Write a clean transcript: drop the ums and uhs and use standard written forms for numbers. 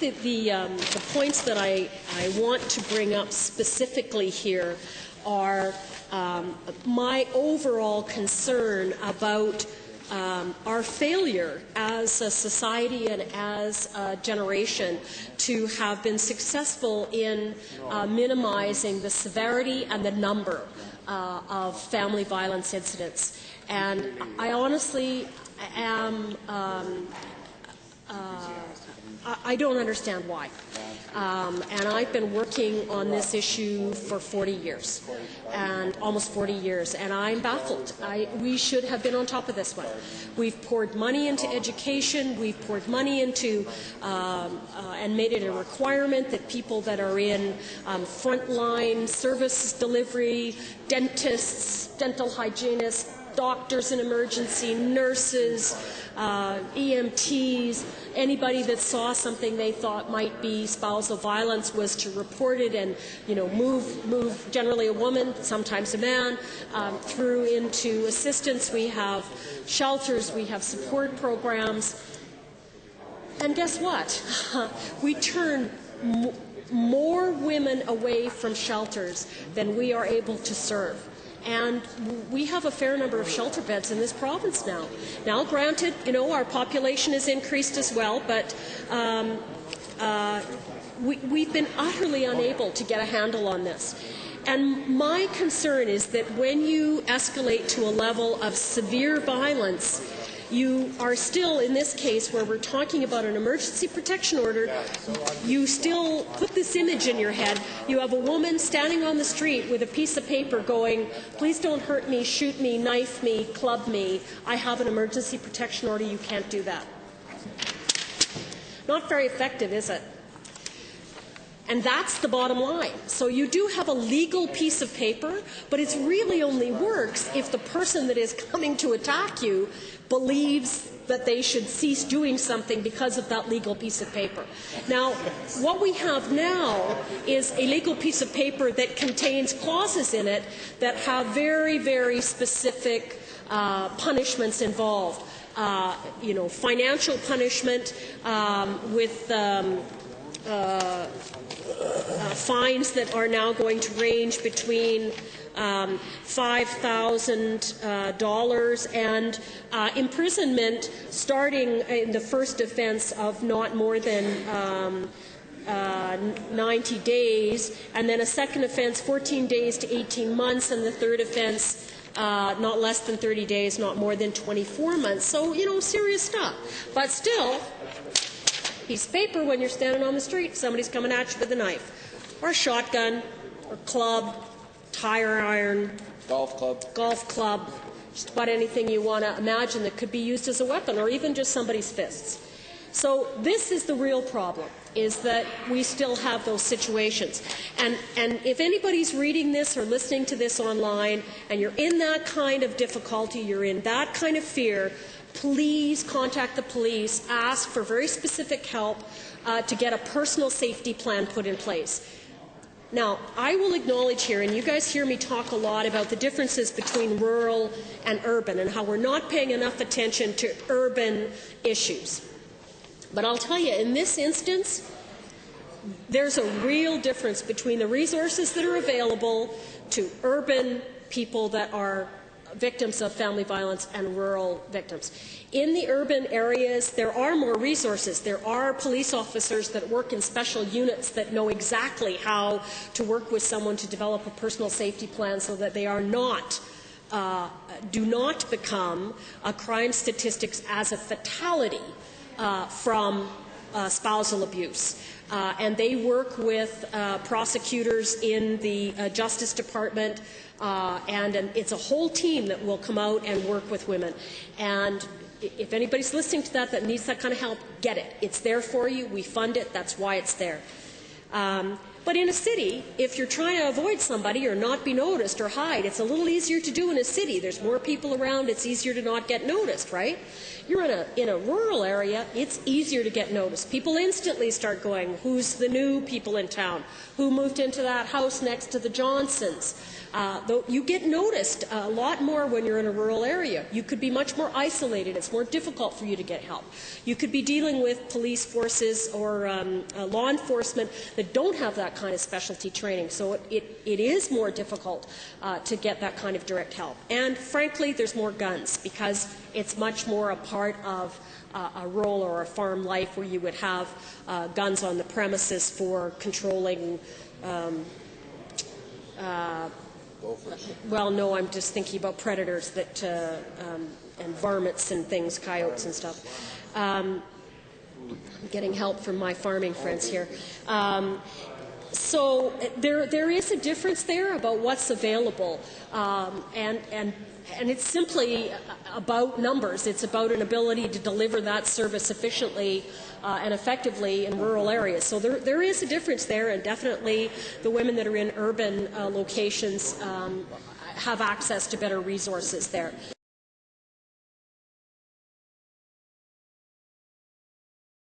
that the points that I want to bring up specifically here are my overall concern about our failure as a society and as a generation to have been successful in minimizing the severity and the number of family violence incidents. And I honestly am I don't understand why. And I've been working on this issue for 40 years, and almost 40 years, and I'm baffled. We should have been on top of this one. We've poured money into education, we've poured money into and made it a requirement that people that are in frontline service delivery, dentists, dental hygienists, doctors in emergency, nurses, EMTs, anybody that saw something they thought might be spousal violence was to report it and, move generally a woman, sometimes a man, through into assistance. We have shelters, we have support programs. And guess what? We turn more women away from shelters than we are able to serve. And we have a fair number of shelter beds in this province now. Now, granted, our population has increased as well, but we've been utterly unable to get a handle on this. And my concern is that when you escalate to a level of severe violence, you are still, in this case, where we're talking about an emergency protection order, you still put this image in your head. You have a woman standing on the street with a piece of paper going, please don't hurt me, shoot me, knife me, club me. I have an emergency protection order. You can't do that. Not very effective, is it? And that's the bottom line. So you do have a legal piece of paper, but it really only works if the person that is coming to attack you believes that they should cease doing something because of that legal piece of paper. Now, what we have now is a legal piece of paper that contains clauses in it that have very, very specific punishments involved. Financial punishment with fines that are now going to range between $5,000 and imprisonment starting in the first offense of not more than 90 days, and then a second offense 14 days to 18 months, and the third offense not less than 30 days, not more than 24 months. So, serious stuff. But still, piece of paper when you're standing on the street, somebody's coming at you with a knife, or a shotgun, or club, tire iron, golf club, just about anything you want to imagine that could be used as a weapon, or even just somebody's fists. So this is the real problem, is that we still have those situations. And if anybody's reading this or listening to this online, and you're in that kind of difficulty, you're in that kind of fear, please contact the police, ask for very specific help to get a personal safety plan put in place. Now, I will acknowledge here, and you guys hear me talk a lot about the differences between rural and urban and how we're not paying enough attention to urban issues. But I'll tell you, in this instance, there's a real difference between the resources that are available to urban people that are victims of family violence and rural victims. In the urban areas, there are more resources. There are police officers that work in special units that know exactly how to work with someone to develop a personal safety plan so that they are not, do not become crime statistics as a fatality from spousal abuse. And they work with prosecutors in the Justice Department, and it's a whole team that will come out and work with women. And if anybody's listening to that needs that kind of help, get it. It's there for you. We fund it. That's why it's there. But in a city, if you're trying to avoid somebody or not be noticed or hide, it's a little easier to do in a city. There's more people around. It's easier to not get noticed, right? You're in a rural area, it's easier to get noticed. People instantly start going, who's the new people in town? Who moved into that house next to the Johnsons? Though you get noticed a lot more when you're in a rural area. You could be much more isolated. It's more difficult for you to get help. You could be dealing with police forces or law enforcement that don't have that kind of specialty training. So it is more difficult to get that kind of direct help. And frankly, there's more guns because it's much more a part of a rural or a farm life where you would have guns on the premises for controlling well, no, I'm just thinking about predators that and varmints and things, coyotes and stuff. I'm getting help from my farming friends here. So there is a difference there about what's available, and it's simply about numbers. It's about an ability to deliver that service efficiently and effectively in rural areas. So there is a difference there, and definitely the women that are in urban locations have access to better resources there.